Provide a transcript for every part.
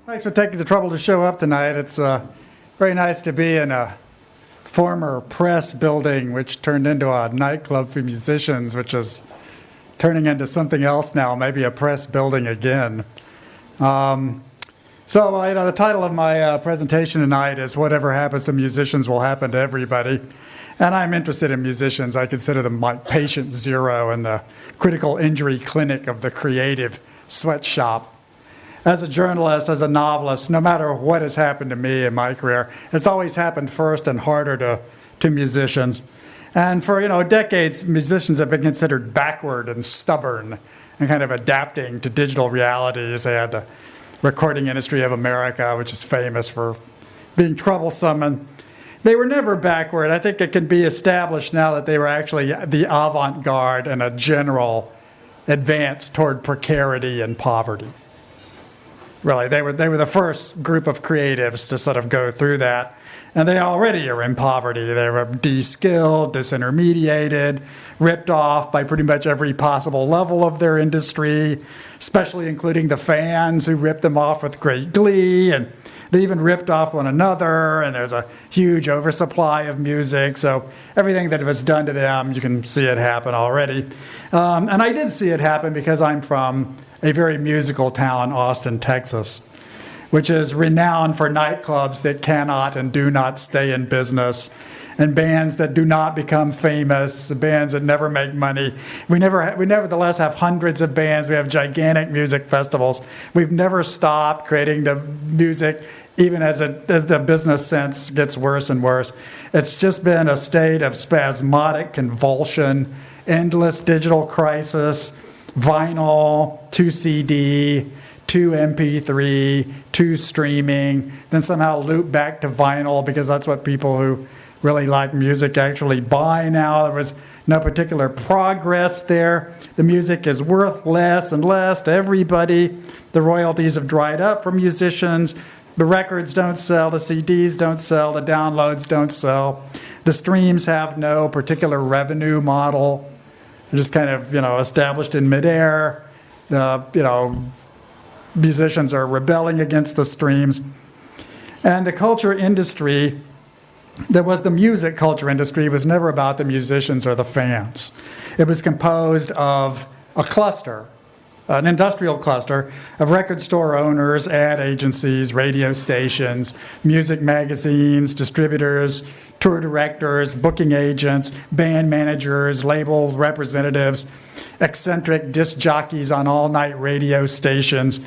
Thanks for taking the trouble to show up tonight. It's very nice to be in a former press building which turned into a nightclub for musicians, which is turning into something else now, maybe a press building again. The title of my presentation tonight is Whatever Happens to Musicians Will Happen to Everybody. And I'm interested in musicians. I consider them my patient zero in the critical injury clinic of the creative sweatshop. As a journalist, as a novelist, no matter what has happened to me in my career, it's always happened first and harder to musicians. And for decades, musicians have been considered backward and stubborn and kind of adapting to digital realities. They had the Recording Industry of America, which is famous for being troublesome, and they were never backward. I think it can be established now that they were actually the avant-garde and a general advance toward precarity and poverty. Really, they were the first group of creatives to sort of go through that. And they already are in poverty. They were de-skilled, disintermediated, ripped off by pretty much every possible level of their industry, especially including the fans who ripped them off with great glee. And they even ripped off one another, and there's a huge oversupply of music. So everything that was done to them, you can see it happen already. And I did see it happen because I'm from a very musical town, Austin, Texas, which is renowned for nightclubs that cannot and do not stay in business, and bands that do not become famous, bands that never make money. We nevertheless have hundreds of bands. We have gigantic music festivals. We've never stopped creating the music, even as the business sense gets worse and worse. It's just been a state of spasmodic convulsion, endless digital crisis, vinyl, to CD, to MP3, to streaming, then somehow loop back to vinyl because that's what people who really like music actually buy now. There was no particular progress there. The music is worth less and less to everybody. The royalties have dried up for musicians. The records don't sell, the CDs don't sell, the downloads don't sell. The streams have no particular revenue model. They're just kind of, established in midair. Musicians are rebelling against the streams. And the culture industry, the music culture industry was never about the musicians or the fans. It was composed of a cluster, an industrial cluster of record store owners, ad agencies, radio stations, music magazines, distributors, tour directors, booking agents, band managers, label representatives, eccentric disc jockeys on all-night radio stations.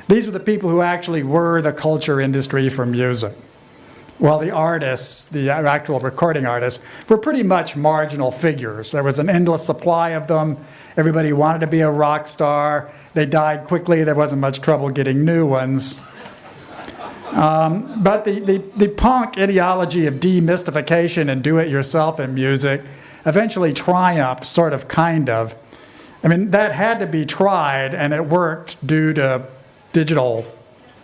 These were the people who actually were the culture industry for music. While the artists, the actual recording artists, were pretty much marginal figures. There was an endless supply of them. Everybody wanted to be a rock star. They died quickly. There wasn't much trouble getting new ones. But the punk ideology of demystification and do-it-yourself in music eventually triumphed, sort of, kind of. I mean, that had to be tried, and it worked due to digital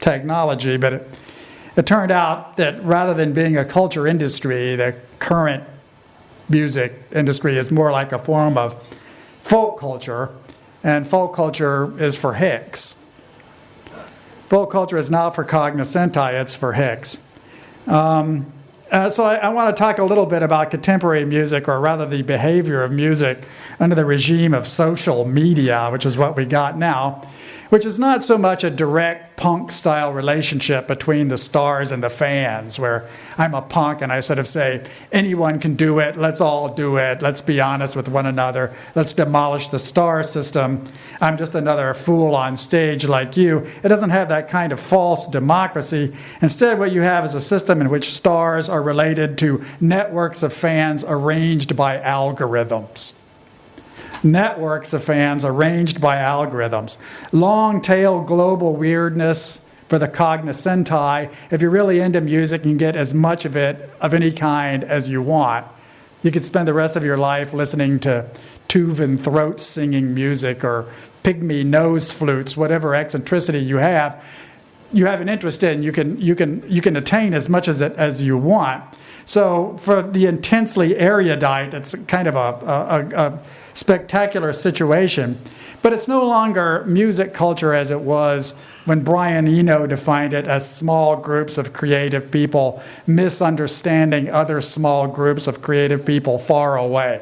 technology, but it turned out that rather than being a culture industry, the current music industry is more like a form of folk culture, and folk culture is for hicks. Folk culture is not for cognoscenti, it's for hicks. So I want to talk a little bit about contemporary music, or rather the behavior of music under the regime of social media, which is what we got now, which is not so much a direct punk-style relationship between the stars and the fans, where I'm a punk and I sort of say, anyone can do it, let's all do it, let's be honest with one another, let's demolish the star system, I'm just another fool on stage like you. It doesn't have that kind of false democracy. Instead, what you have is a system in which stars are related to networks of fans arranged by algorithms. Networks of fans arranged by algorithms. Long-tail global weirdness for the cognoscenti. If you're really into music, you can get as much of it, of any kind, as you want. You could spend the rest of your life listening to Tuvan throat singing music or pygmy nose flutes, whatever eccentricity you have an interest in. You can attain as much as you want. So for the intensely erudite, it's kind of a spectacular situation. But it's no longer music culture as it was when Brian Eno defined it as small groups of creative people misunderstanding other small groups of creative people far away.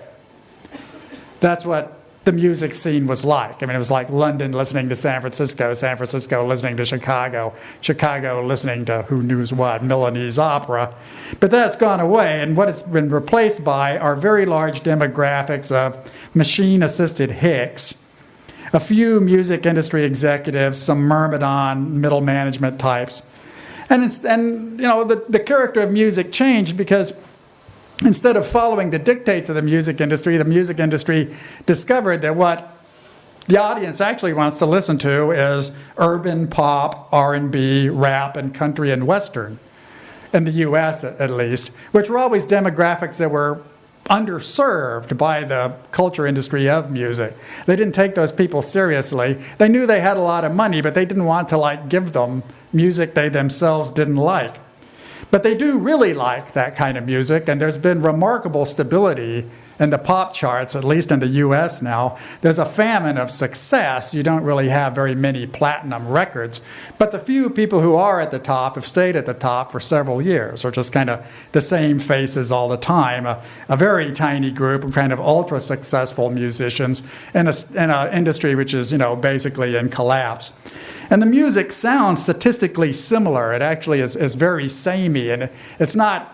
That's what the music scene was like. I mean, it was like London listening to San Francisco listening to Chicago listening to who knows what, Milanese opera. But that's gone away, and what it's been replaced by are very large demographics of machine-assisted hicks, a few music industry executives, some myrmidon middle management types. And the character of music changed because instead of following the dictates of the music industry discovered that what the audience actually wants to listen to is urban pop, R&B, rap, and country and western, in the US at least, which were always demographics that were underserved by the culture industry of music. They didn't take those people seriously. They knew they had a lot of money, but they didn't want to give them music they themselves didn't like. But they do really like that kind of music, and there's been remarkable stability in the pop charts, at least in the US now. There's a famine of success. You don't really have very many platinum records, but the few people who are at the top have stayed at the top for several years, or just kind of the same faces all the time. A very tiny group of kind of ultra-successful musicians in an industry which is, basically in collapse. And the music sounds statistically similar. It actually is very samey, and it's not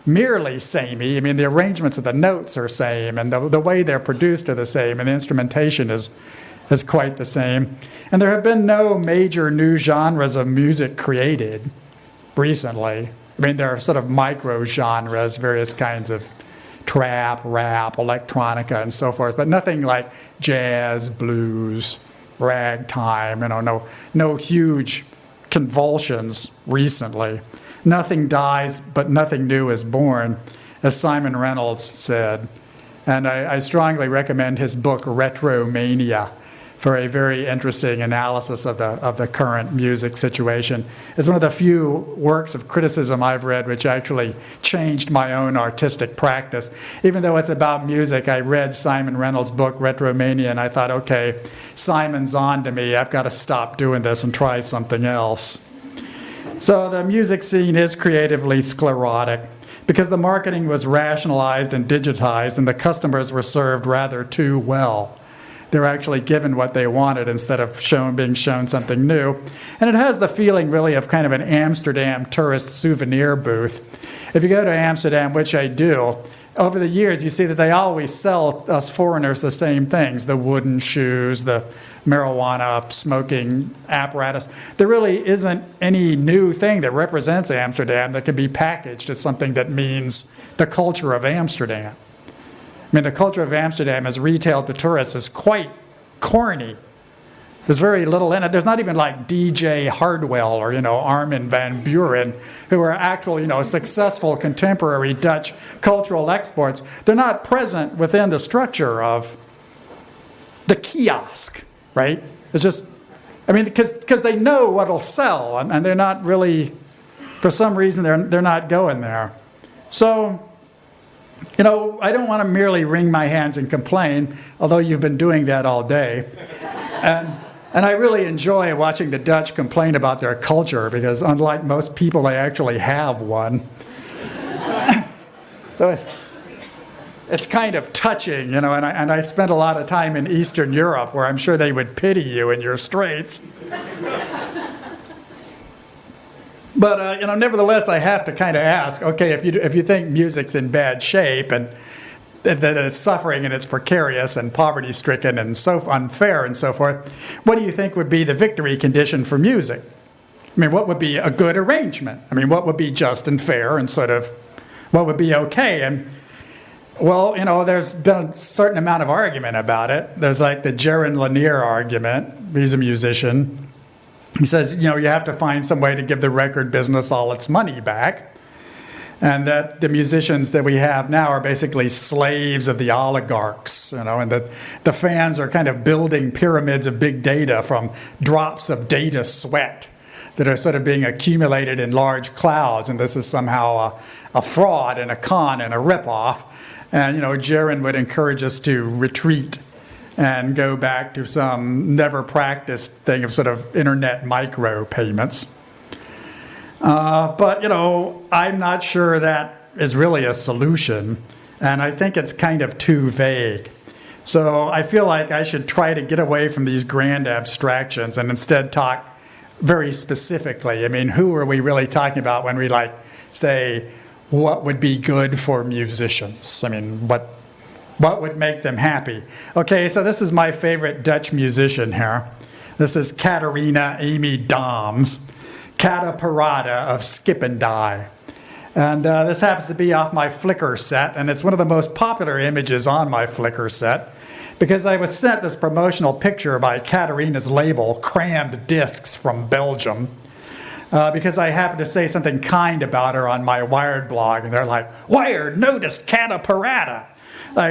merely samey. I mean, the arrangements of the notes are same, and the way they're produced are the same, and the instrumentation is quite the same. And there have been no major new genres of music created recently. I mean, there are sort of micro-genres, various kinds of trap, rap, electronica, and so forth, but nothing like jazz, blues, ragtime, no huge convulsions recently. Nothing dies, but nothing new is born, as Simon Reynolds said. And I strongly recommend his book, Retromania, for a very interesting analysis of the current music situation. It's one of the few works of criticism I've read which actually changed my own artistic practice. Even though it's about music, I read Simon Reynolds' book, Retromania, and I thought, okay, Simon's on to me. I've got to stop doing this and try something else. So the music scene is creatively sclerotic because the marketing was rationalized and digitized, and the customers were served rather too well. They're actually given what they wanted instead of being shown something new. And it has the feeling really of kind of an Amsterdam tourist souvenir booth. If you go to Amsterdam, which I do, over the years you see that they always sell us foreigners the same things, the wooden shoes, the marijuana smoking apparatus. There really isn't any new thing that represents Amsterdam that can be packaged as something that means the culture of Amsterdam. I mean, the culture of Amsterdam as retailed to tourists is quite corny. There's very little in it. There's not even like DJ Hardwell or, Armin van Buren, who are actual, successful contemporary Dutch cultural exports. They're not present within the structure of the kiosk, right? It's just, because they know what'll sell, and they're not really, for some reason, they're not going there. So, I don't want to merely wring my hands and complain, although you've been doing that all day. And I really enjoy watching the Dutch complain about their culture because unlike most people, they actually have one. So it's kind of touching, and I spent a lot of time in Eastern Europe where I'm sure they would pity you in your straits. But nevertheless, I have to kind of ask, okay, if you think music's in bad shape and that it's suffering and it's precarious and poverty-stricken and so unfair and so forth, what do you think would be the victory condition for music? I mean, what would be a good arrangement? I mean, what would be just and fair and sort of what would be okay? And well, there's been a certain amount of argument about it. There's like the Jaron Lanier argument. He's a musician. He says, you have to find some way to give the record business all its money back. And that the musicians that we have now are basically slaves of the oligarchs, and that the fans are kind of building pyramids of big data from drops of data sweat that are sort of being accumulated in large clouds. And this is somehow a fraud and a con and a ripoff. And, Jaron would encourage us to retreat and go back to some never practiced thing of sort of internet micro payments. But, I'm not sure that is really a solution, and I think it's kind of too vague. So I feel like I should try to get away from these grand abstractions and instead talk very specifically. I mean, who are we really talking about when we say what would be good for musicians? I mean, what would make them happy? Okay, so this is my favorite Dutch musician here. This is Catharina Amy Dams, Cata Parada of Skip and Die. And this happens to be off my Flickr set, and it's one of the most popular images on my Flickr set because I was sent this promotional picture by Catharina's label, Crammed Discs from Belgium, because I happened to say something kind about her on my Wired blog, and they're like, Wired noticed Cata Parada.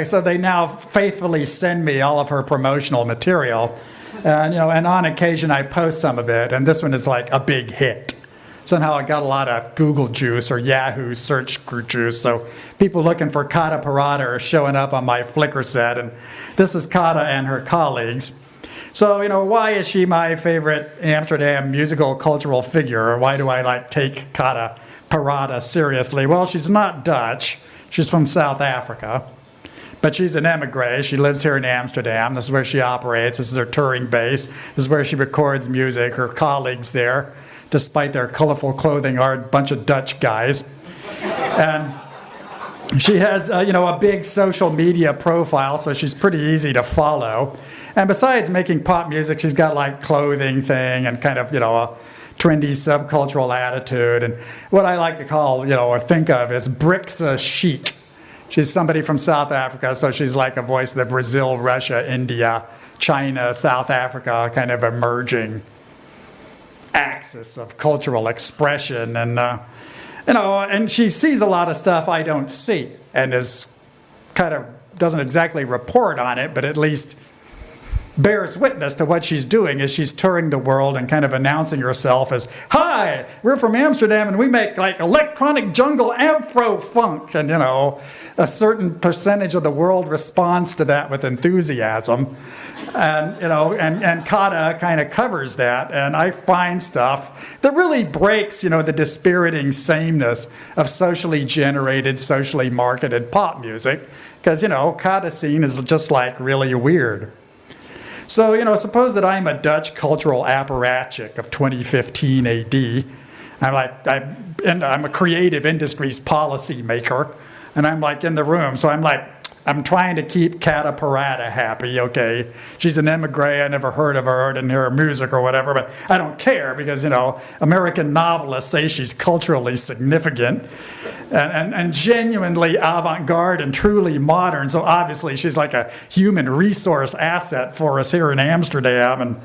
So they now faithfully send me all of her promotional material, and and on occasion I post some of it, and this one is like a big hit. Somehow I got a lot of Google juice or Yahoo search juice, so people looking for Cata Parada are showing up on my Flickr set, and this is Cata and her colleagues. So, why is she my favorite Amsterdam musical cultural figure, or why do I take Cata Parada seriously? Well, she's not Dutch, she's from South Africa, but she's an emigre. She lives here in Amsterdam. This is where she operates. This is her touring base. This is where she records music. Her colleagues there, despite their colorful clothing, are a bunch of Dutch guys. And she has, a big social media profile, so she's pretty easy to follow. And besides making pop music, she's got clothing thing and kind of, a trendy subcultural attitude. And what I like to call, or think of as Brixa chic. She's somebody from South Africa, so she's like a voice of the Brazil, Russia, India, China, South Africa kind of emerging axis of cultural expression, and and she sees a lot of stuff I don't see, and is kind of doesn't exactly report on it, but at least bears witness to what she's doing as she's touring the world and kind of announcing herself as, "Hi, we're from Amsterdam and we make electronic jungle Afro funk," and a certain percentage of the world responds to that with enthusiasm. And and Cata kind of covers that, and I find stuff that really breaks, the dispiriting sameness of socially generated, socially marketed pop music, because Cata's scene is just really weird. So suppose that I'm a Dutch cultural apparatchik of 2015 AD. I'm a creative industries policy maker, and I'm in the room, so I'm trying to keep Cata Parada happy, okay? She's an emigre, I never heard of her, didn't hear her music or whatever, but I don't care because, American novelists say she's culturally significant and genuinely avant-garde and truly modern, so obviously she's like a human resource asset for us here in Amsterdam. And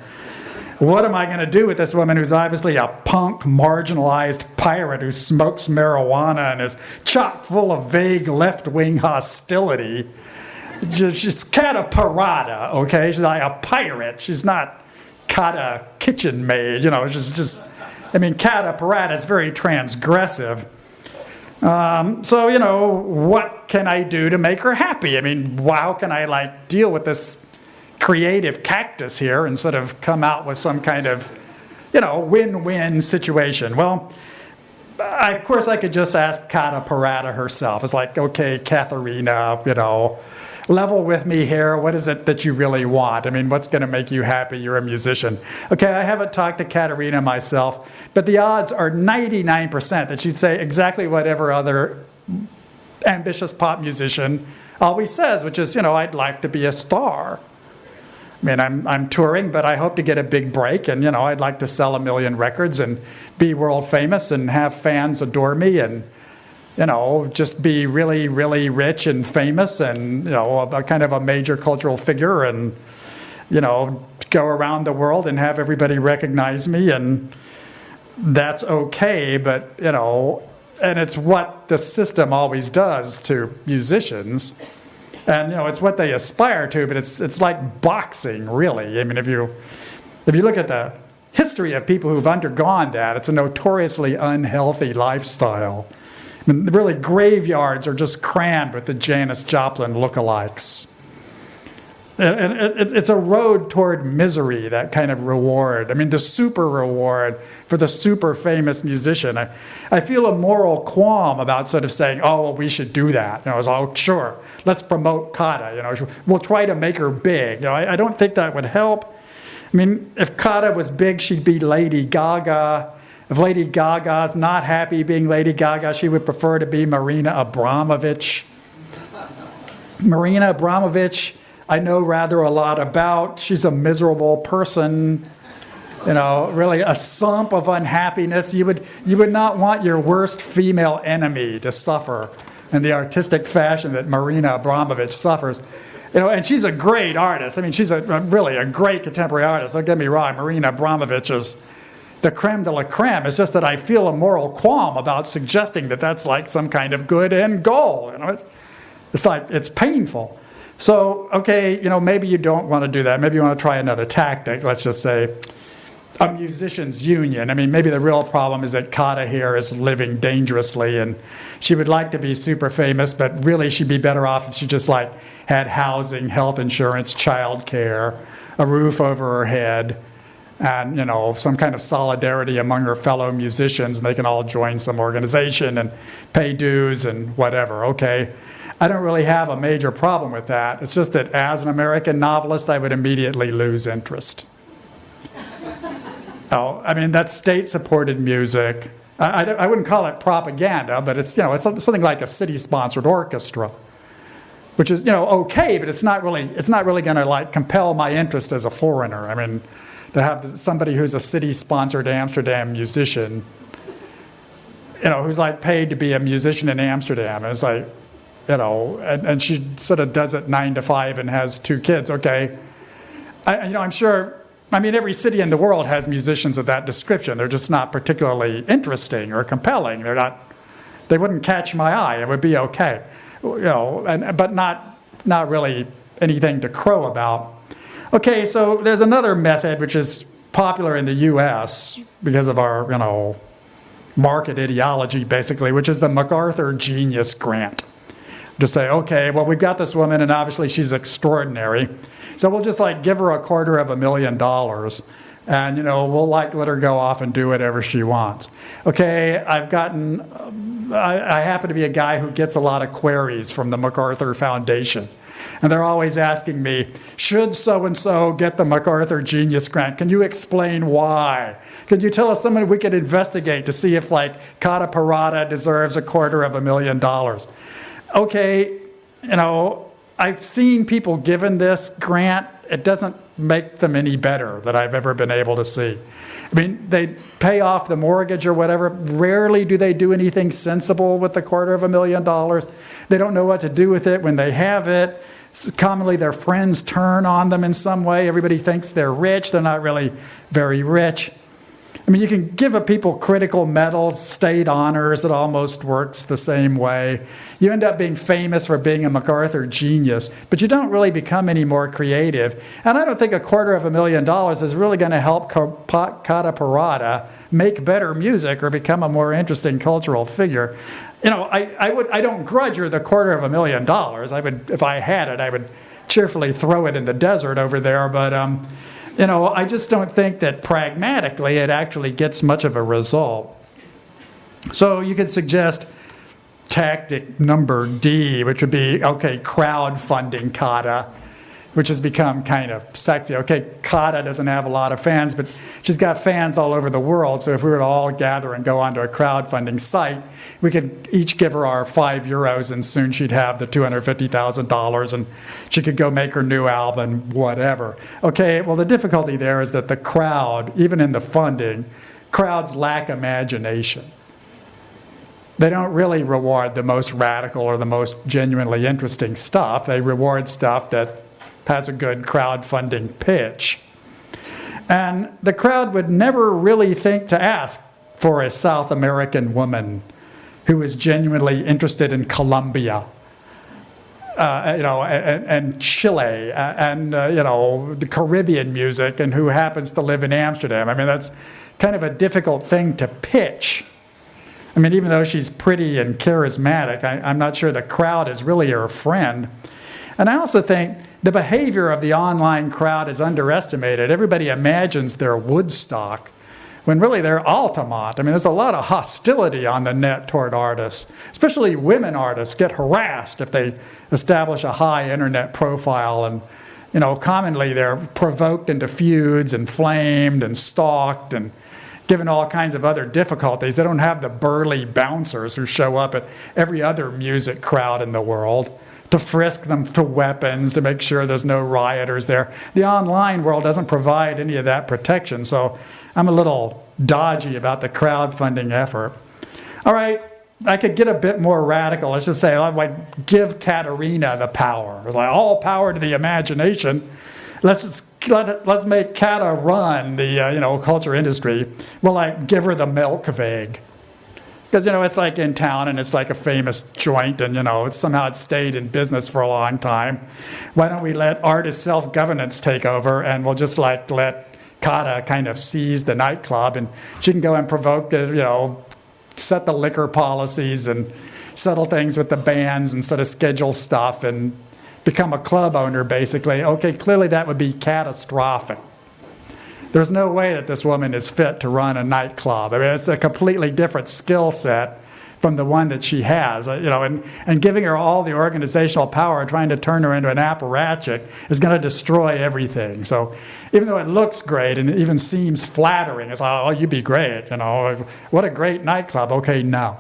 what am I going to do with this woman who's obviously a punk, marginalized pirate who smokes marijuana and is chock full of vague left-wing hostility? She's Cata Parada, okay? She's like a pirate. She's not Cata kitchen maid, Cata Parada is very transgressive. So, what can I do to make her happy? How can I deal with this creative cactus here and sort of come out with some kind of, win-win situation? Well, of course I could just ask Cata Parada herself. It's okay, Catharina, level with me here. What is it that you really want? What's going to make you happy? You're a musician. Okay, I haven't talked to Catharina myself, but the odds are 99% that she'd say exactly whatever other ambitious pop musician always says, which is, I'd like to be a star. I'm touring, but I hope to get a big break, and I'd like to sell 1 million records and be world famous and have fans adore me, and just be really, really rich and famous, and a kind of a major cultural figure, and go around the world and have everybody recognize me, and that's okay. But and it's what the system always does to musicians. And it's what they aspire to, but it's like boxing, really. If you look at the history of people who've undergone that, it's a notoriously unhealthy lifestyle. Really, graveyards are just crammed with the Janis Joplin lookalikes. It's a road toward misery, that kind of reward. I mean, the super reward for the super famous musician. I feel a moral qualm about sort of saying, oh, well, we should do that. It's all, sure, let's promote Kata. We'll try to make her big. I don't think that would help. I mean, if Kata was big, she'd be Lady Gaga. If Lady Gaga's not happy being Lady Gaga, she would prefer to be Marina Abramovich. Marina Abramovich, I know rather a lot about. She's a miserable person, really a sump of unhappiness. You would not want your worst female enemy to suffer in the artistic fashion that Marina Abramovich suffers. And she's a great artist. I mean, she's really a great contemporary artist. Don't get me wrong, Marina Abramovich is the creme de la creme. It's just that I feel a moral qualm about suggesting that that's like some kind of good end goal. It's like, it's painful. So, okay, maybe you don't want to do that. Maybe you want to try another tactic. Let's just say a musicians' union. I mean, maybe the real problem is that Kata here is living dangerously, and she would like to be super famous, but really she'd be better off if she just had housing, health insurance, child care, a roof over her head, and some kind of solidarity among her fellow musicians, and they can all join some organization and pay dues and whatever. Okay. I don't really have a major problem with that. It's just that as an American novelist, I would immediately lose interest. I mean, that's state-supported music. I wouldn't call it propaganda, but it's it's something like a city-sponsored orchestra, which is okay, but it's not really going to compel my interest as a foreigner. I mean, to have somebody who's a city-sponsored Amsterdam musician, who's paid to be a musician in Amsterdam, and it's like. And she sort of does it 9 to 5 and has 2 kids. Okay, I'm sure. I mean, every city in the world has musicians of that description. They're just not particularly interesting or compelling. They wouldn't catch my eye. It would be okay, but not really anything to crow about. Okay, so there's another method which is popular in the U.S. because of our market ideology, basically, which is the MacArthur Genius Grant. To say, okay, well, we've got this woman, and obviously she's extraordinary, so we'll just give her $250,000, and we'll let her go off and do whatever she wants. Okay, I happen to be a guy who gets a lot of queries from the MacArthur Foundation, and they're always asking me, should so-and-so get the MacArthur Genius Grant? Can you explain why? Could you tell us someone we could investigate to see if Kata Parada deserves $250,000? Okay, I've seen people given this grant. It doesn't make them any better that I've ever been able to see. I mean, they pay off the mortgage or whatever. Rarely do they do anything sensible with the $250,000. They don't know what to do with it when they have it. Commonly, their friends turn on them in some way. Everybody thinks they're rich. They're not really very rich. I mean, you can give people critical medals, state honors. It almost works the same way. You end up being famous for being a MacArthur genius, but you don't really become any more creative. And I don't think $250,000 is really going to help Kata Parada make better music or become a more interesting cultural figure. I don't grudge her the $250,000. If I had it, I would cheerfully throw it in the desert over there. But I just don't think that pragmatically it actually gets much of a result. So you could suggest tactic number D, which would be, okay, crowdfunding Kata, which has become kind of sexy. Okay, Kata doesn't have a lot of fans, but she's got fans all over the world. So if we were to all gather and go onto a crowdfunding site, we could each give her our €5, and soon she'd have the $250,000, and she could go make her new album, whatever. Okay, well, the difficulty there is that the crowd, even in the funding, crowds lack imagination. They don't really reward the most radical or the most genuinely interesting stuff. They reward stuff that has a good crowdfunding pitch. And the crowd would never really think to ask for a South American woman who is genuinely interested in Colombia, and Chile, and the Caribbean music, and who happens to live in Amsterdam. I mean, that's kind of a difficult thing to pitch. I mean, even though she's pretty and charismatic, I'm not sure the crowd is really her friend. And I also think the behavior of the online crowd is underestimated. Everybody imagines they're Woodstock, when really they're Altamont. I mean, there's a lot of hostility on the net toward artists. Especially women artists get harassed if they establish a high internet profile, and commonly they're provoked into feuds and flamed and stalked and given all kinds of other difficulties. They don't have the burly bouncers who show up at every other music crowd in the world to frisk them to weapons, to make sure there's no rioters there. The online world doesn't provide any of that protection, so I'm a little dodgy about the crowdfunding effort. All right, I could get a bit more radical. Let's just say I might give Katerina the power. It's like all power to the imagination. Let's make Kata run the culture industry. We'll give her the Melkweg. Because it's like in town and it's like a famous joint, and somehow it stayed in business for a long time. Why don't we let artist self-governance take over, and we'll just let Kata kind of seize the nightclub, and she can go and provoke it, set the liquor policies and settle things with the bands and sort of schedule stuff and become a club owner, basically. Okay, clearly that would be catastrophic. There's no way that this woman is fit to run a nightclub. I mean, it's a completely different skill set from the one that she has. And giving her all the organizational power, trying to turn her into an apparatchik, is going to destroy everything. So even though it looks great and it even seems flattering, it's like, oh, you'd be great, what a great nightclub. Okay, no.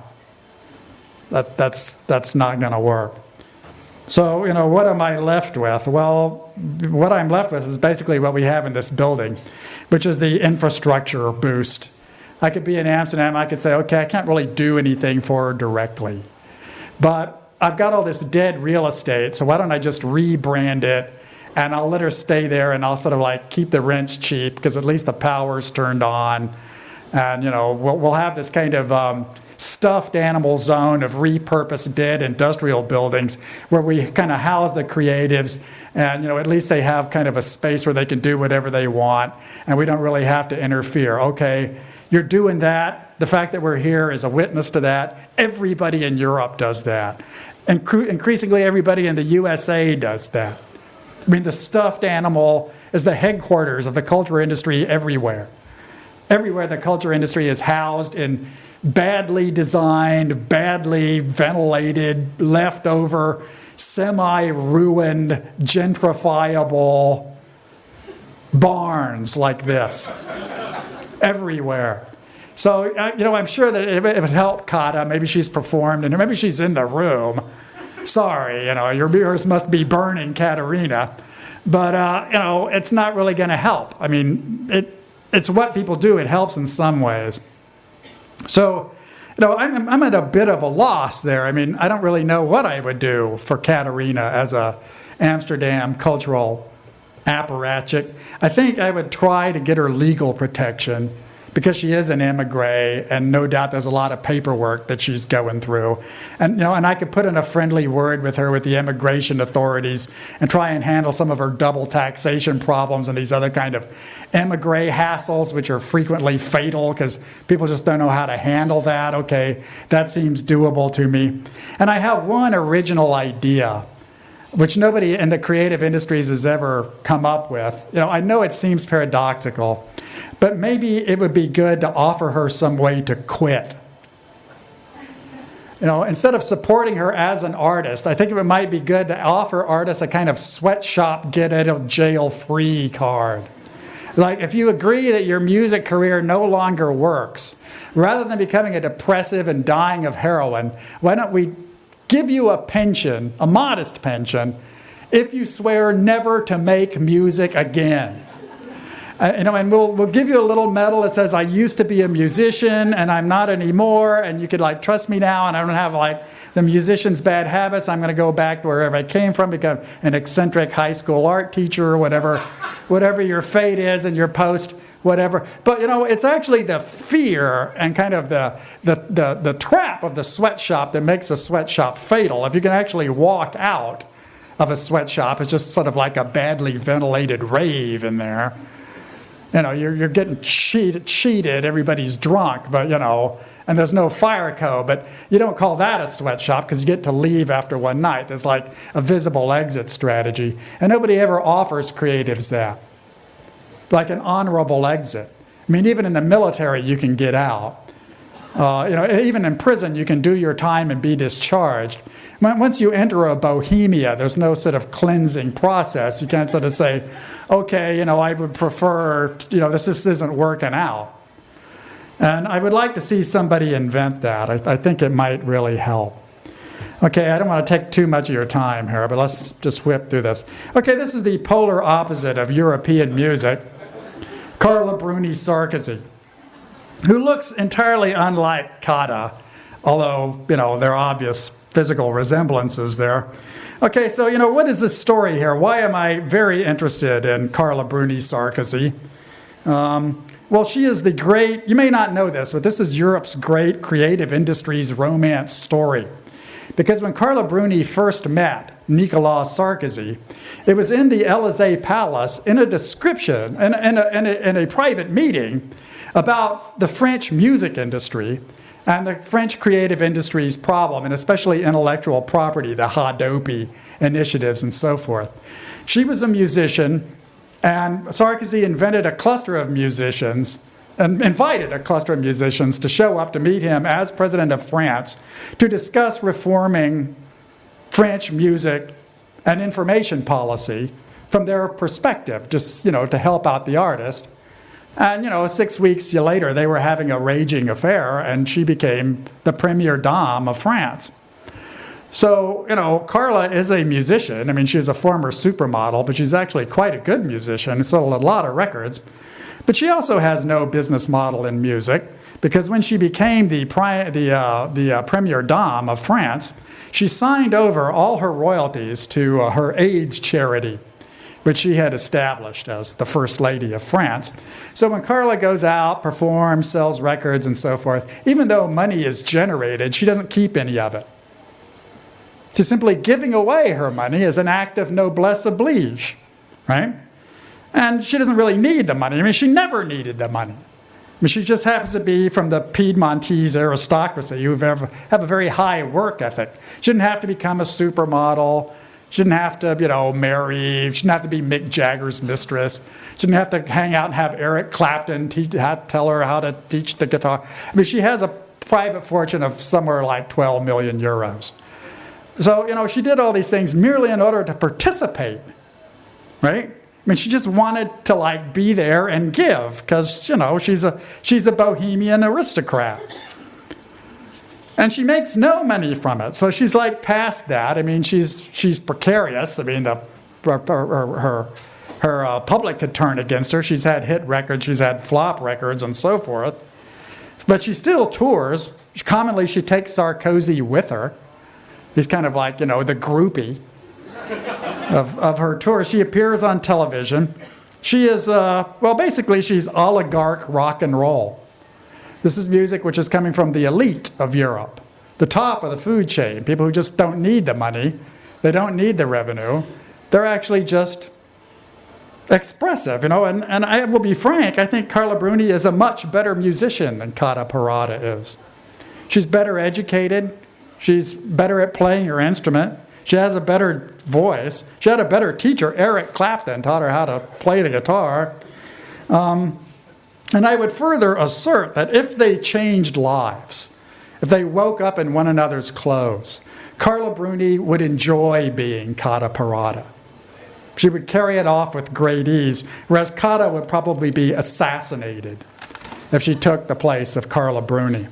That's not going to work. So, what am I left with? Well, what I'm left with is basically what we have in this building, which is the infrastructure boost. I could be in Amsterdam, I could say, okay, I can't really do anything for her directly. But I've got all this dead real estate, so why don't I just rebrand it, and I'll let her stay there, and I'll sort of keep the rents cheap, because at least the power's turned on. And, we'll have this kind of stuffed animal zone of repurposed dead industrial buildings where we kind of house the creatives, and at least they have kind of a space where they can do whatever they want, and we don't really have to interfere. Okay, you're doing that. The fact that we're here is a witness to that. Everybody in Europe does that. Increasingly, everybody in the USA does that. I mean, the stuffed animal is the headquarters of the culture industry everywhere. Everywhere the culture industry is housed in badly designed, badly ventilated, leftover, semi-ruined, gentrifiable barns like this. Everywhere. So, I'm sure that it would help Kata. Maybe she's performed, and maybe she's in the room. Sorry, your ears must be burning, Katerina. But, it's not really going to help. I mean, it's what people do. It helps in some ways. So, I'm at a bit of a loss there. I mean, I don't really know what I would do for Katerina as a Amsterdam cultural apparatchik. I think I would try to get her legal protection, because she is an emigre, and no doubt there's a lot of paperwork that she's going through. And and I could put in a friendly word with her with the immigration authorities and try and handle some of her double taxation problems and these other kind of emigre hassles, which are frequently fatal because people just don't know how to handle that. Okay, that seems doable to me. And I have one original idea, which nobody in the creative industries has ever come up with. I know it seems paradoxical, but maybe it would be good to offer her some way to quit. Instead of supporting her as an artist, I think it might be good to offer artists a kind of sweatshop get out of jail free card. Like, if you agree that your music career no longer works, rather than becoming a depressive and dying of heroin, why don't we give you a pension, a modest pension, if you swear never to make music again. And we'll give you a little medal that says, I used to be a musician and I'm not anymore, and you could trust me now, and I don't have the musician's bad habits. I'm going to go back to wherever I came from, become an eccentric high school art teacher or whatever your fate is in your post, whatever. But it's actually the fear and kind of the trap of the sweatshop that makes a sweatshop fatal. If you can actually walk out of a sweatshop, it's just sort of like a badly ventilated rave in there. You're getting cheated, everybody's drunk, but, and there's no fire code, but you don't call that a sweatshop because you get to leave after one night. There's like a visible exit strategy, and nobody ever offers creatives that, like an honorable exit. I mean, even in the military, you can get out. Even in prison, you can do your time and be discharged. Once you enter a bohemia, there's no sort of cleansing process. You can't sort of say, okay, I would prefer, this just isn't working out. And I would like to see somebody invent that. I think it might really help. Okay, I don't want to take too much of your time here, but let's just whip through this. Okay, this is the polar opposite of European music, Carla Bruni Sarkozy, who looks entirely unlike Kata, although, there are obvious physical resemblances there. Okay, so, what is the story here? Why am I very interested in Carla Bruni Sarkozy? Well, she is the great, you may not know this, but this is Europe's great creative industries romance story. Because when Carla Bruni first met Nicolas Sarkozy, it was in the Élysée Palace in a description, in a private meeting about the French music industry and the French creative industry's problem, and especially intellectual property, the Hadopi initiatives and so forth. She was a musician, and Sarkozy invented a cluster of musicians and invited a cluster of musicians to show up to meet him as president of France to discuss reforming French music and information policy from their perspective, just, to help out the artist. And, 6 weeks later, they were having a raging affair, and she became the première dame of France. So, Carla is a musician. I mean, she's a former supermodel, but she's actually quite a good musician, sold a lot of records. But she also has no business model in music, because when she became the première dame of France, she signed over all her royalties to her AIDS charity, which she had established as the First Lady of France. So when Carla goes out, performs, sells records, and so forth, even though money is generated, she doesn't keep any of it. She's simply giving away her money as an act of noblesse oblige, right? And she doesn't really need the money. I mean, she never needed the money. I mean, she just happens to be from the Piedmontese aristocracy who have a very high work ethic. She didn't have to become a supermodel. She didn't have to, marry. She didn't have to be Mick Jagger's mistress. She didn't have to hang out and have Eric Clapton tell her how to teach the guitar. I mean, she has a private fortune of somewhere like 12 million euros. So, she did all these things merely in order to participate, right? I mean, she just wanted to, be there and give because, she's a bohemian aristocrat. And she makes no money from it. So she's past that. I mean, she's precarious. I mean, her public could turn against her. She's had hit records, she's had flop records, and so forth. But she still tours. Commonly, she takes Sarkozy with her. He's kind of the groupie of her tour. She appears on television. She is, basically, she's oligarch rock and roll. This is music which is coming from the elite of Europe, the top of the food chain, people who just don't need the money, they don't need the revenue, they're actually just expressive, and I will be frank, I think Carla Bruni is a much better musician than Kata Parada is. She's better educated, she's better at playing her instrument, she has a better voice, she had a better teacher, Eric Clapton, taught her how to play the guitar. And I would further assert that if they changed lives, if they woke up in one another's clothes, Carla Bruni would enjoy being Kata Parada. She would carry it off with great ease, whereas Kata would probably be assassinated if she took the place of Carla Bruni.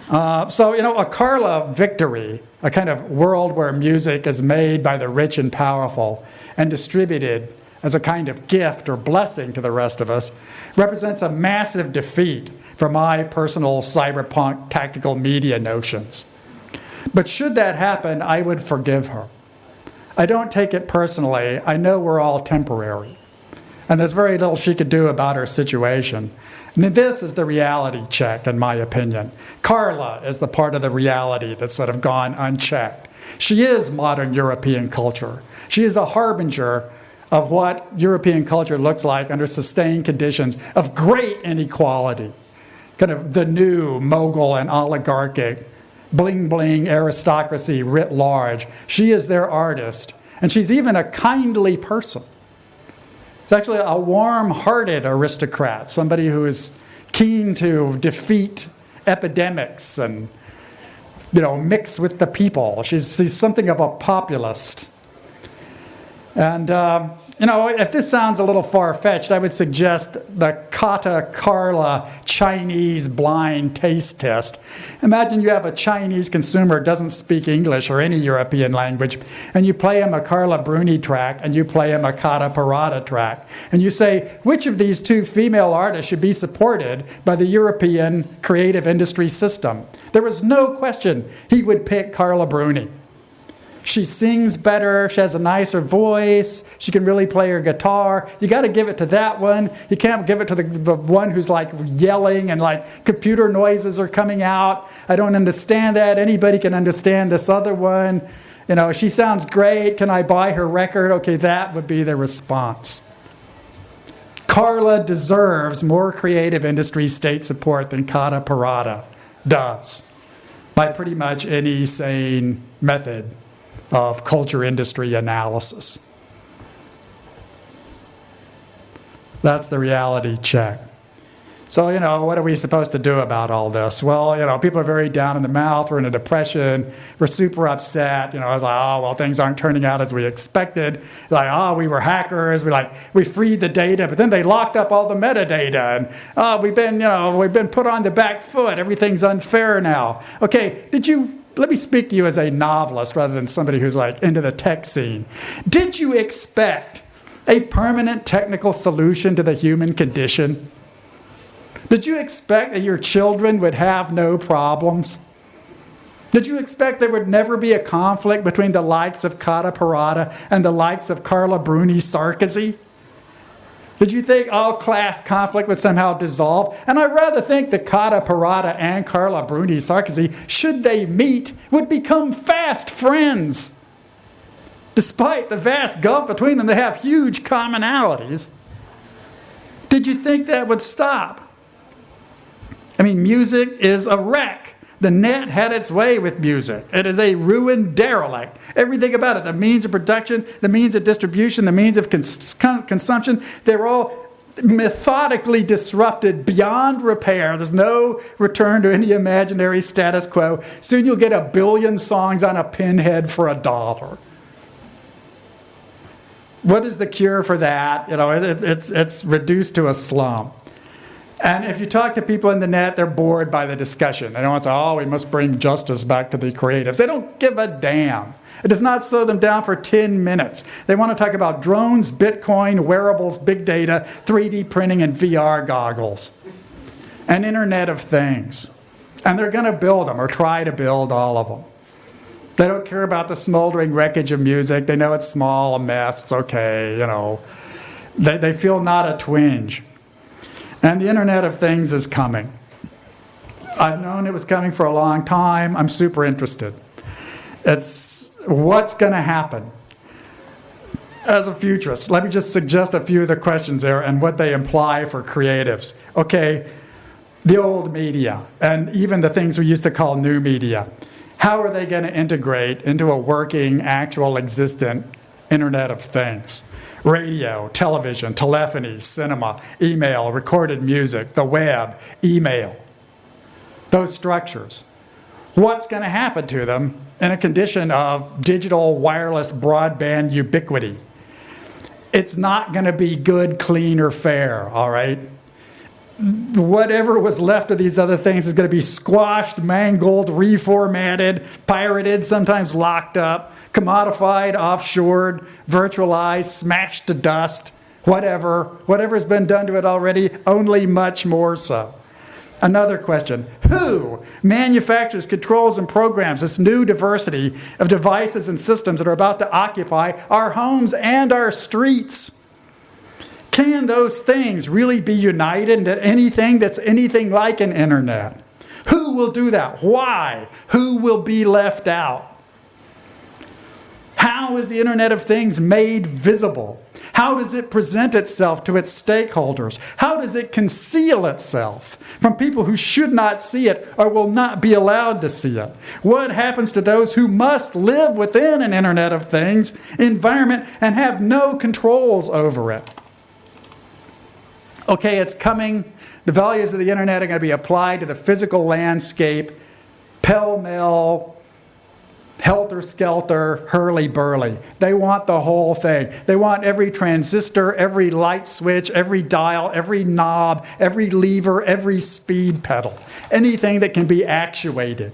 A Carla victory, a kind of world where music is made by the rich and powerful and distributed as a kind of gift or blessing to the rest of us, represents a massive defeat for my personal cyberpunk tactical media notions. But should that happen, I would forgive her. I don't take it personally. I know we're all temporary. And there's very little she could do about her situation. And this is the reality check, in my opinion. Carla is the part of the reality that's sort of gone unchecked. She is modern European culture. She is a harbinger of what European culture looks like under sustained conditions of great inequality. kind of the new mogul and oligarchic, bling-bling aristocracy writ large. She is their artist, and she's even a kindly person. It's actually a warm-hearted aristocrat, somebody who is keen to defeat epidemics and, mix with the people. She's something of a populist. And, if this sounds a little far-fetched, I would suggest the Kata Carla Chinese blind taste test. Imagine you have a Chinese consumer who doesn't speak English or any European language, and you play him a Carla Bruni track, and you play him a Kata Parada track. And you say, which of these two female artists should be supported by the European creative industry system? There was no question he would pick Carla Bruni. She sings better, she has a nicer voice, she can really play her guitar. You got to give it to that one. You can't give it to the one who's like yelling and like computer noises are coming out. I don't understand that. Anybody can understand this other one. She sounds great. Can I buy her record? Okay, that would be the response. Carla deserves more creative industry state support than Kata Parada does by pretty much any sane method of culture industry analysis. That's the reality check. So, what are we supposed to do about all this? Well, people are very down in the mouth. We're in a depression. We're super upset. It's like, things aren't turning out as we expected. Like, we were hackers. We freed the data, but then they locked up all the metadata. And, we've been put on the back foot. Everything's unfair now. Okay, let me speak to you as a novelist rather than somebody who's into the tech scene. Did you expect a permanent technical solution to the human condition? Did you expect that your children would have no problems? Did you expect there would never be a conflict between the likes of Kata Parada and the likes of Carla Bruni Sarkozy? Did you think all class conflict would somehow dissolve? And I rather think that Kata Parada and Carla Bruni Sarkozy, should they meet, would become fast friends. Despite the vast gulf between them, they have huge commonalities. Did you think that would stop? Music is a wreck. The net had its way with music. It is a ruined derelict. Everything about it, the means of production, the means of distribution, the means of consumption, they're all methodically disrupted beyond repair. There's no return to any imaginary status quo. Soon you'll get 1 billion songs on a pinhead for $1. What is the cure for that? It's reduced to a slump. And if you talk to people in the net, they're bored by the discussion. They don't want to say, we must bring justice back to the creatives. They don't give a damn. It does not slow them down for 10 minutes. They want to talk about drones, Bitcoin, wearables, big data, 3D printing, and VR goggles. An Internet of Things. And they're going to build them or try to build all of them. They don't care about the smoldering wreckage of music. They know it's small, a mess, it's okay, They feel not a twinge. And the Internet of Things is coming. I've known it was coming for a long time. I'm super interested. It's what's going to happen. As a futurist, let me just suggest a few of the questions there and what they imply for creatives. Okay, the old media, and even the things we used to call new media. How are they going to integrate into a working, actual, existent Internet of Things? Radio, television, telephony, cinema, email, recorded music, the web, email. Those structures. What's going to happen to them in a condition of digital wireless broadband ubiquity? It's not going to be good, clean, or fair, all right? Whatever was left of these other things is going to be squashed, mangled, reformatted, pirated, sometimes locked up, commodified, offshored, virtualized, smashed to dust, whatever's been done to it already, only much more so. Another question, who manufactures, controls, and programs this new diversity of devices and systems that are about to occupy our homes and our streets? Can those things really be united into anything that's anything like an internet? Who will do that? Why? Who will be left out? How is the Internet of Things made visible? How does it present itself to its stakeholders? How does it conceal itself from people who should not see it or will not be allowed to see it? What happens to those who must live within an Internet of Things environment and have no controls over it? Okay, it's coming. The values of the Internet are going to be applied to the physical landscape, pell-mell, helter-skelter, hurly-burly. They want the whole thing. They want every transistor, every light switch, every dial, every knob, every lever, every speed pedal. Anything that can be actuated.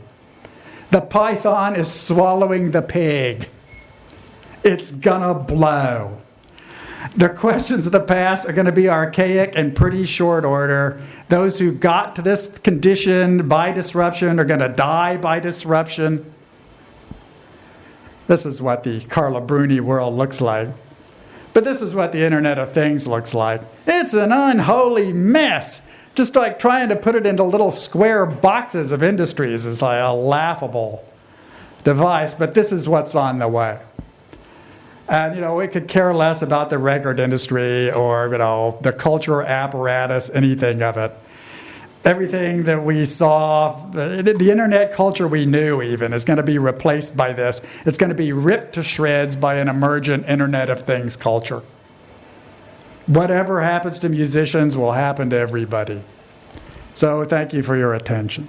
The python is swallowing the pig. It's gonna blow. The questions of the past are going to be archaic and pretty short order. Those who got to this condition by disruption are going to die by disruption. This is what the Carla Bruni world looks like. But this is what the Internet of Things looks like. It's an unholy mess. Just like trying to put it into little square boxes of industries is like a laughable device, but this is what's on the way. And, you know, we could care less about the record industry or, you know, the cultural apparatus, anything of it. Everything that we saw, the Internet culture we knew even, is going to be replaced by this. It's going to be ripped to shreds by an emergent Internet of Things culture. Whatever happens to musicians will happen to everybody. So thank you for your attention.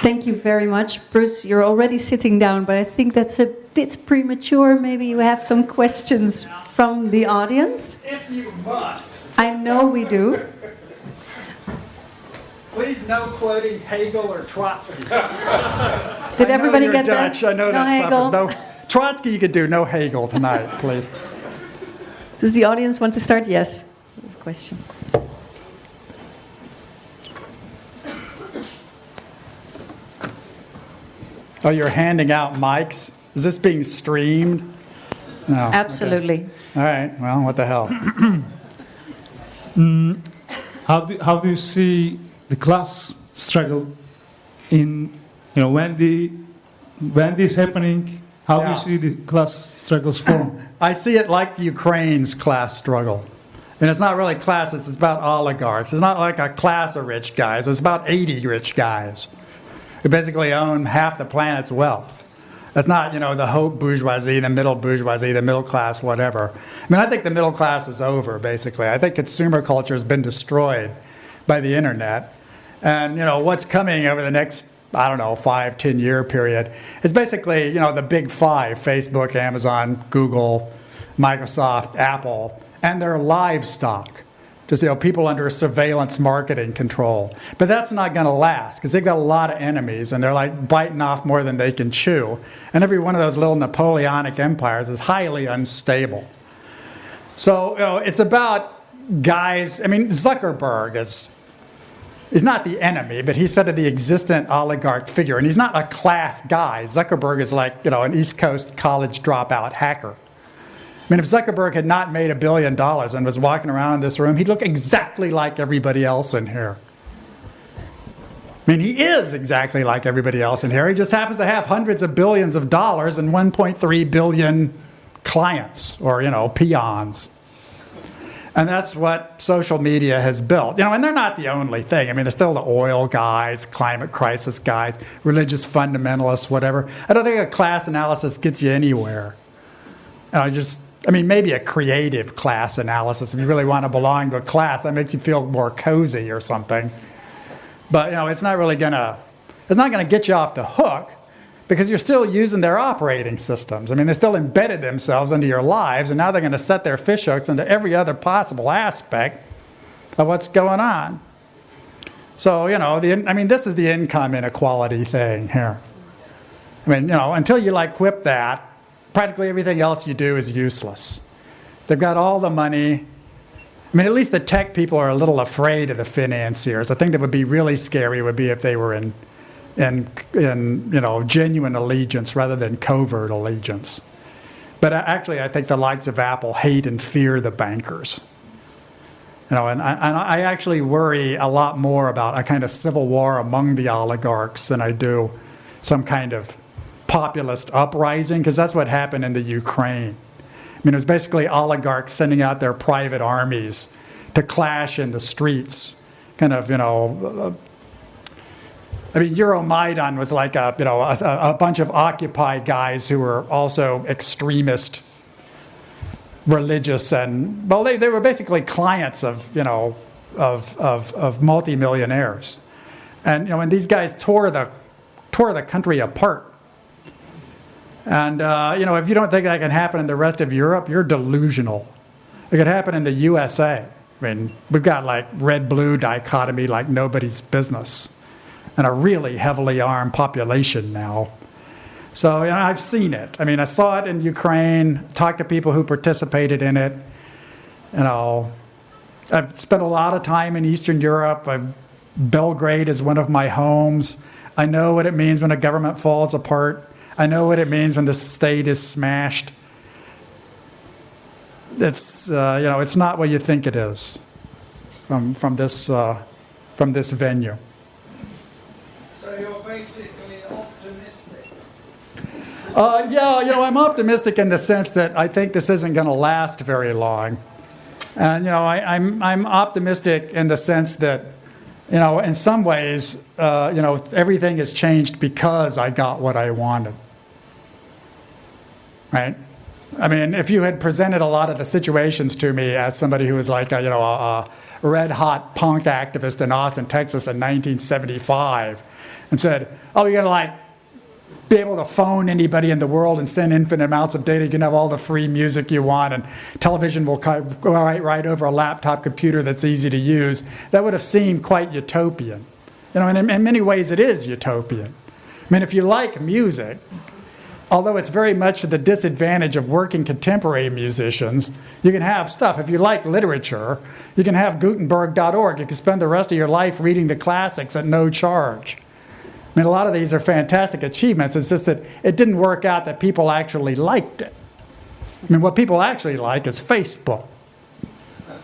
Thank you very much. Bruce, you're already sitting down, but I think that's a bit premature. Maybe you have some questions from the audience? If you must. I know we do. Please no quoting Hegel or Trotsky. Did everybody get Dutch. that? I know no that Hegel? suffers. No Trotsky you could do, no Hegel tonight, please. Does the audience want to start? Yes. Question. Oh, you're handing out mics? Is this being streamed? No. Absolutely. Okay. All right. Well, what the hell? How do you see the class struggle in, you know, when this happening? How do you see the class struggles form? I see it like Ukraine's class struggle. And it's not really classes, it's about oligarchs. It's not like a class of rich guys. It's about 80 rich guys who basically own half the planet's wealth. That's not, you know, the hope bourgeoisie, the middle bourgeoisie, the middle class, whatever. I mean, I think the middle class is over, basically. I think consumer culture has been destroyed by the internet. And, you know, what's coming over the next, I don't know, 5-10 year period is basically, you know, the big five, Facebook, Amazon, Google, Microsoft, Apple, and their livestock. Just, you know, people under surveillance marketing control. But that's not going to last because they've got a lot of enemies and they're like biting off more than they can chew. And every one of those little Napoleonic empires is highly unstable. So, you know, it's about guys. I mean, Zuckerberg is not the enemy, but he's sort of the existent oligarch figure. And he's not a class guy. Zuckerberg is like, you know, an East Coast college dropout hacker. I mean, if Zuckerberg had not made $1 billion and was walking around in this room, he'd look exactly like everybody else in here. I mean, he is exactly like everybody else in here. He just happens to have hundreds of billions of dollars and 1.3 billion clients, or, you know, peons. And that's what social media has built. You know, and they're not the only thing. I mean, there's still the oil guys, climate crisis guys, religious fundamentalists, whatever. I don't think a class analysis gets you anywhere. I mean, maybe a creative class analysis. If you really want to belong to a class, that makes you feel more cozy or something. But, you know, it's not going to get you off the hook because you're still using their operating systems. I mean, they still embedded themselves into your lives, and now they're going to set their fishhooks into every other possible aspect of what's going on. So, you know, this is the income inequality thing here. I mean, you know, until you like whip that, practically everything else you do is useless. They've got all the money. I mean, at least the tech people are a little afraid of the financiers. The thing that would be really scary would be if they were in you know, genuine allegiance rather than covert allegiance. But actually, I think the likes of Apple hate and fear the bankers. And I actually worry a lot more about a kind of civil war among the oligarchs than I do some kind of populist uprising, because that's what happened in the Ukraine. I mean, it was basically oligarchs sending out their private armies to clash in the streets, kind of, I mean, Euromaidan was like a bunch of Occupy guys who were also extremist, religious, and, well, they were basically clients of multimillionaires. And these guys tore the country apart. And if you don't think that can happen in the rest of Europe, you're delusional. It could happen in the USA. I mean, we've got like red-blue dichotomy like nobody's business, and a really heavily armed population now. So I've seen it. I mean, I saw it in Ukraine, talked to people who participated in it. I've spent a lot of time in Eastern Europe. Belgrade is one of my homes. I know what it means when a government falls apart. I know what it means when the state is smashed. It's it's not what you think it is from this venue. So you're basically optimistic. I'm optimistic in the sense that I think this isn't going to last very long, and I'm optimistic in the sense that in some ways everything has changed because I got what I wanted. Right? I mean, if you had presented a lot of the situations to me as somebody who was like a red-hot punk activist in Austin, Texas in 1975, and said, oh, you're going to be able to phone anybody in the world and send infinite amounts of data. You can have all the free music you want, and television will go right over a laptop computer that's easy to use. That would have seemed quite utopian. And in many ways it is utopian. I mean, if you like music, although it's very much to the disadvantage of working contemporary musicians, you can have stuff. If you like literature, you can have Gutenberg.org. You can spend the rest of your life reading the classics at no charge. I mean, a lot of these are fantastic achievements. It's just that it didn't work out that people actually liked it. I mean, what people actually like is Facebook.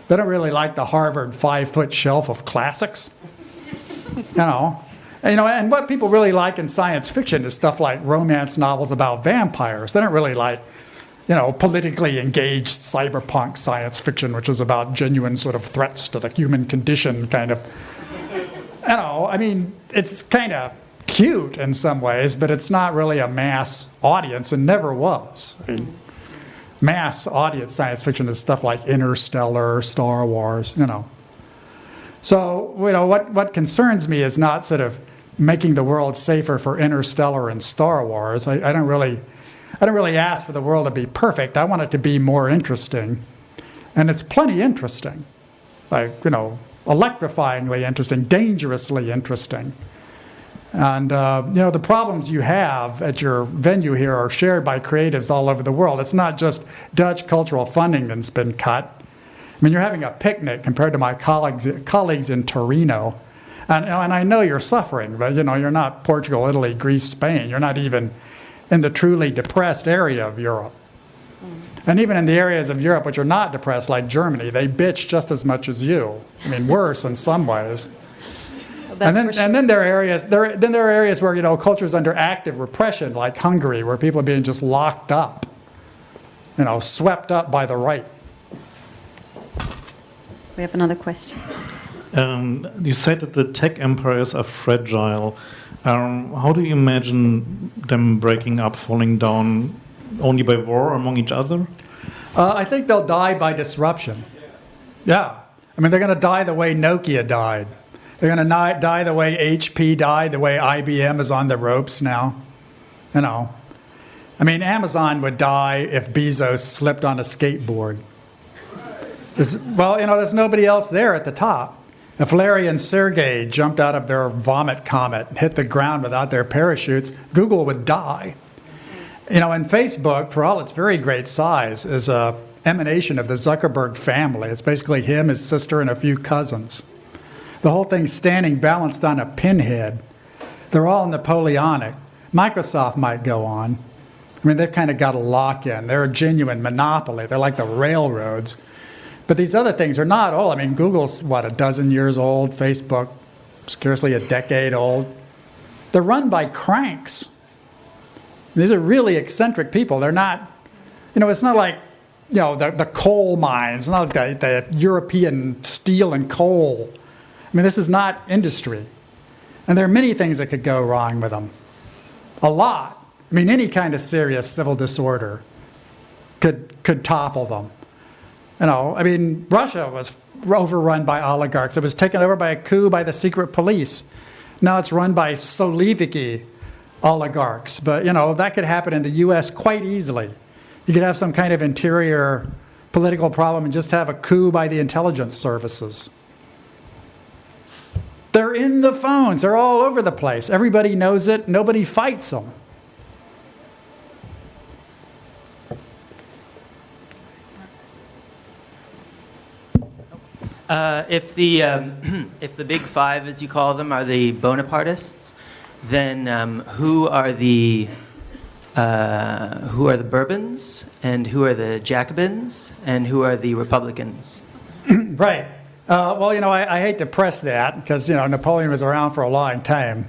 They don't really like the Harvard 5-foot shelf of classics. And what people really like in science fiction is stuff like romance novels about vampires. They don't really like, politically engaged cyberpunk science fiction, which is about genuine sort of threats to the human condition, kind of. I mean, it's kind of cute in some ways, but it's not really a mass audience and never was. I mean, mass audience science fiction is stuff like Interstellar, Star Wars, So, what concerns me is not sort of making the world safer for Interstellar and Star Wars. I don't really ask for the world to be perfect. I want it to be more interesting. And it's plenty interesting. Electrifyingly interesting, dangerously interesting. And, the problems you have at your venue here are shared by creatives all over the world. It's not just Dutch cultural funding that's been cut. I mean, you're having a picnic compared to my colleagues in Torino. And I know you're suffering, but, you're not Portugal, Italy, Greece, Spain. You're not even in the truly depressed area of Europe. And even in the areas of Europe which are not depressed, like Germany, they bitch just as much as you. I mean, worse in some ways. And then there are areas where culture's under active repression, like Hungary, where people are being just locked up, swept up by the right. We have another question. You said that the tech empires are fragile. How do you imagine them breaking up, falling down only by war among each other? I think they'll die by disruption. Yeah. I mean, they're going to die the way Nokia died. They're going to die the way HP died, the way IBM is on the ropes now. I mean, Amazon would die if Bezos slipped on a skateboard. There's nobody else there at the top. If Larry and Sergey jumped out of their vomit comet and hit the ground without their parachutes, Google would die. And Facebook, for all its very great size, is an emanation of the Zuckerberg family. It's basically him, his sister, and a few cousins. The whole thing's standing balanced on a pinhead. They're all Napoleonic. Microsoft might go on. I mean, they've kind of got a lock-in. They're a genuine monopoly. They're like the railroads. But these other things are not old. I mean, Google's, what, a dozen years old, Facebook, scarcely a decade old. They're run by cranks. These are really eccentric people. They're not, it's not like, the coal mines, not like the European steel and coal. I mean, this is not industry. And there are many things that could go wrong with them. A lot. I mean, any kind of serious civil disorder could topple them. I mean, Russia was overrun by oligarchs. It was taken over by a coup by the secret police. Now it's run by Soliviki oligarchs. But, that could happen in the U.S. quite easily. You could have some kind of interior political problem and just have a coup by the intelligence services. They're in the phones. They're all over the place. Everybody knows it. Nobody fights them. If the big five, as you call them, are the Bonapartists, then who are the Bourbons, and who are the Jacobins, and who are the Republicans? Right. I hate to press that because, Napoleon was around for a long time.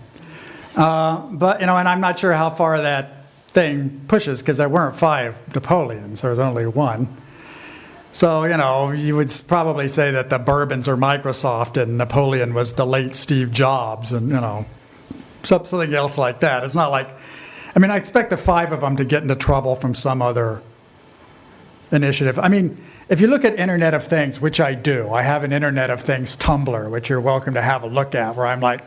But, and I'm not sure how far that thing pushes because there weren't 5 Napoleons. There was only one. So, you would probably say that the Bourbons are Microsoft and Napoleon was the late Steve Jobs and, something else like that. It's not like, I expect the 5 of them to get into trouble from some other initiative. If you look at Internet of Things, which I do, I have an Internet of Things Tumblr, which you're welcome to have a look at, where I'm like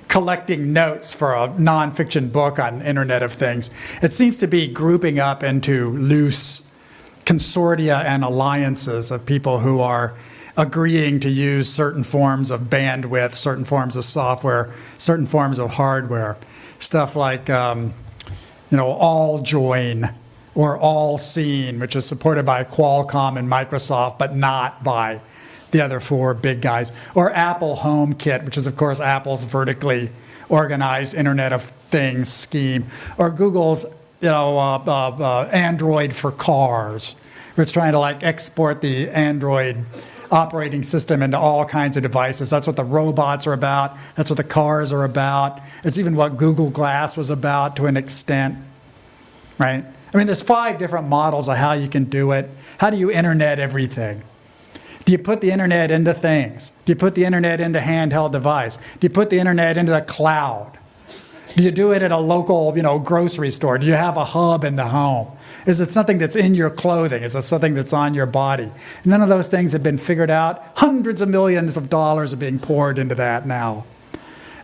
collecting notes for a nonfiction book on Internet of Things. It seems to be grouping up into loose consortia and alliances of people who are agreeing to use certain forms of bandwidth, certain forms of software, certain forms of hardware. Stuff like, all join or all seen, which is supported by Qualcomm and Microsoft, but not by the other 4 big guys. Or Apple HomeKit, which is, of course, Apple's vertically organized Internet of Things scheme. Or Google's Android for cars, where it's trying to export the Android operating system into all kinds of devices. That's what the robots are about. That's what the cars are about. It's even what Google Glass was about to an extent, right? There's 5 different models of how you can do it. How do you internet everything? Do you put the internet into things? Do you put the internet into handheld device? Do you put the internet into the cloud? Do you do it at a local, grocery store? Do you have a hub in the home? Is it something that's in your clothing? Is it something that's on your body? None of those things have been figured out. Hundreds of millions of dollars are being poured into that now.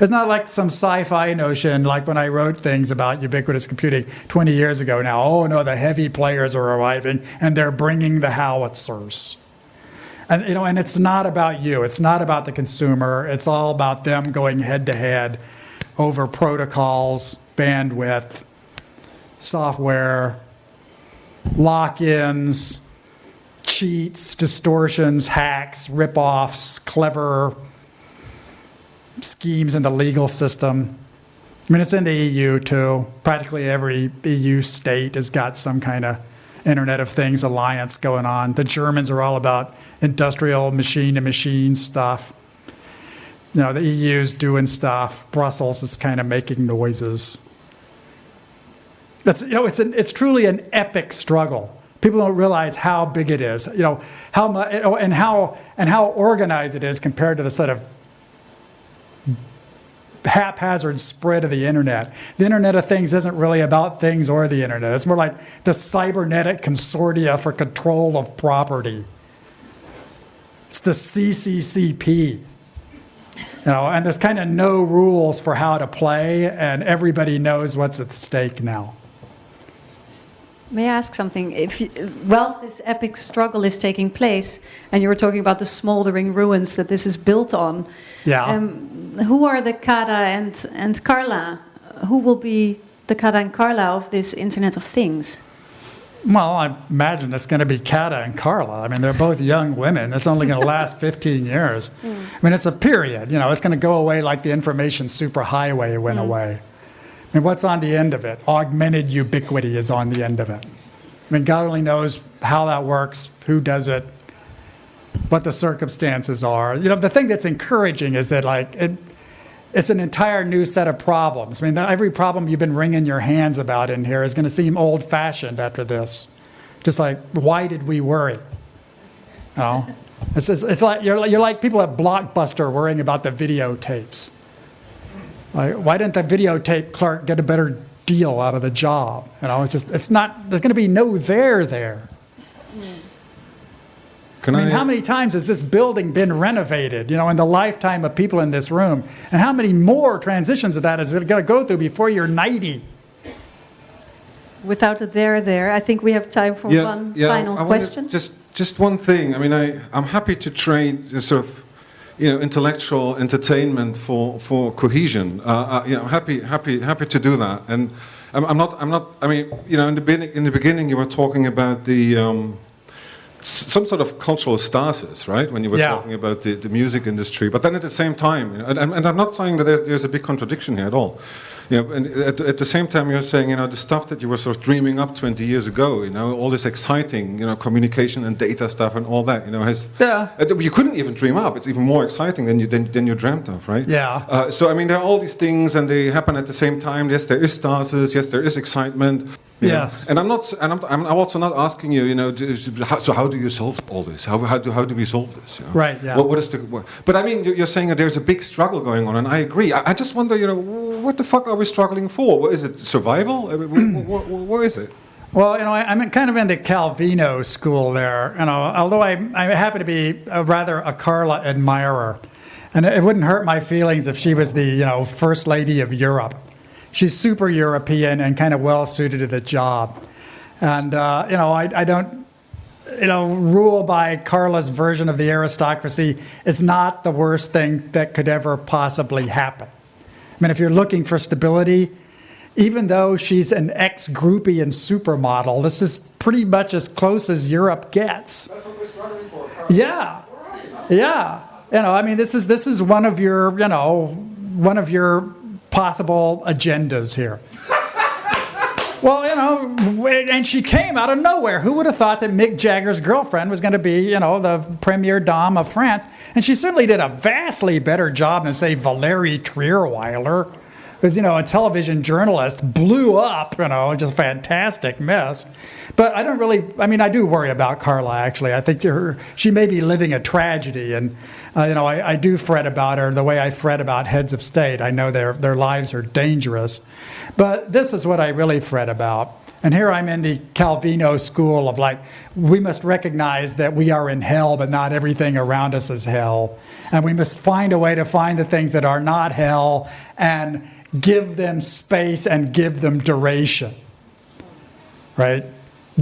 It's not like some sci-fi notion like when I wrote things about ubiquitous computing 20 years ago now. Oh, no, the heavy players are arriving and they're bringing the howitzers. And, and it's not about you. It's not about the consumer. It's all about them going head to head over protocols, bandwidth, software, lock-ins, cheats, distortions, hacks, rip-offs, clever schemes in the legal system. It's in the EU too. Practically every EU state has got some kind of Internet of Things alliance going on. The Germans are all about industrial machine-to-machine stuff. The EU's doing stuff. Brussels is kind of making noises. It's truly an epic struggle. People don't realize how big it is. How much and how organized it is compared to the sort of haphazard spread of the internet. The Internet of Things isn't really about things or the internet. It's more like the cybernetic consortia for control of property. It's the CCCP. And there's kind of no rules for how to play, and everybody knows what's at stake now. May I ask something? Whilst this epic struggle is taking place, and you were talking about the smoldering ruins that this is built on, who are the Kada and Carla? Who will be the Kada and Carla of this Internet of Things? Well, I imagine it's going to be Kada and Carla. They're both young women. It's only going to last 15 years. It's a period. It's going to go away like the information superhighway went away. What's on the end of it? Augmented ubiquity is on the end of it. God only knows how that works, who does it. what the circumstances are. You know, the thing that's encouraging is that, like, it's an entire new set of problems. I mean, every problem you've been wringing your hands about in here is going to seem old-fashioned after this. Just like, why did we worry? You know? It's like you're like people at Blockbuster worrying about the videotapes. Like, why didn't the videotape clerk get a better deal out of the job? You know, it's not. There's going to be no there. I mean, how many times has this building been renovated? You know, in the lifetime of people in this room, and how many more transitions of that is it going to go through before you're 90? Without a there, I think we have time for one final question. Just one thing. I mean, I'm happy to trade sort of, you know, intellectual entertainment for cohesion. You know, happy to do that. And I'm not. I mean, you know, in the beginning, you were talking about the some sort of cultural stasis, right? When you were talking about the music industry. But then at the same time, you know, and I'm not saying that there's a big contradiction here at all. You know, and at the same time, you're saying, you know, the stuff that you were sort of dreaming up 20 years ago, you know, all this exciting, you know, communication and data stuff and all that, you know, you couldn't even dream up. It's even more exciting than you dreamt of, right? Yeah. So I mean, there are all these things, and they happen at the same time. Yes, there is stasis. Yes, there is excitement. Yes. And I'm also not asking you, you know, so how do you solve all this? How do we solve this? You know? Right. Yeah. But I mean, you're saying that there's a big struggle going on, and I agree. I just wonder, you know, what the fuck are we struggling for? What is it? Survival? What is it? Well, you know, I'm kind of in the Calvino school there. You know, although I happen to be a Carla admirer, and it wouldn't hurt my feelings if she was the, you know, First Lady of Europe. She's super European and kind of well suited to the job. And, you know, I don't, you know, rule by Carla's version of the aristocracy is not the worst thing that could ever possibly happen. I mean, if you're looking for stability, even though she's an ex-groupie and supermodel, this is pretty much as close as Europe gets. That's what we're struggling for. Yeah. Yeah. You know, I mean, this is one of your, you know, one of your possible agendas here. Well, you know, and she came out of nowhere. Who would have thought that Mick Jagger's girlfriend was going to be, you know, the premier dame of France? And she certainly did a vastly better job than, say, Valérie Trierweiler, who's, you know, a television journalist, blew up, you know, just fantastic mess. But I don't really, I mean, I do worry about Carla, actually. I think she may be living a tragedy, and, you know, I do fret about her the way I fret about heads of state. I know their lives are dangerous. But this is what I really fret about. And here I'm in the Calvino school of, like, we must recognize that we are in hell, but not everything around us is hell. And we must find a way to find the things that are not hell and give them space and give them duration, right?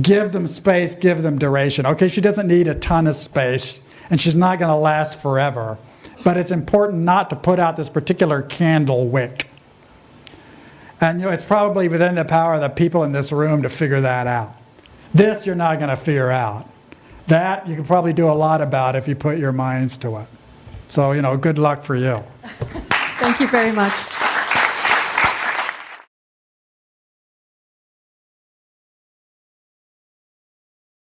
Give them space, give them duration. Okay, she doesn't need a ton of space, and she's not going to last forever. But it's important not to put out this particular candle wick. And, you know, it's probably within the power of the people in this room to figure that out. This you're not going to figure out. That you can probably do a lot about if you put your minds to it. So, you know, good luck for you. Thank you very much.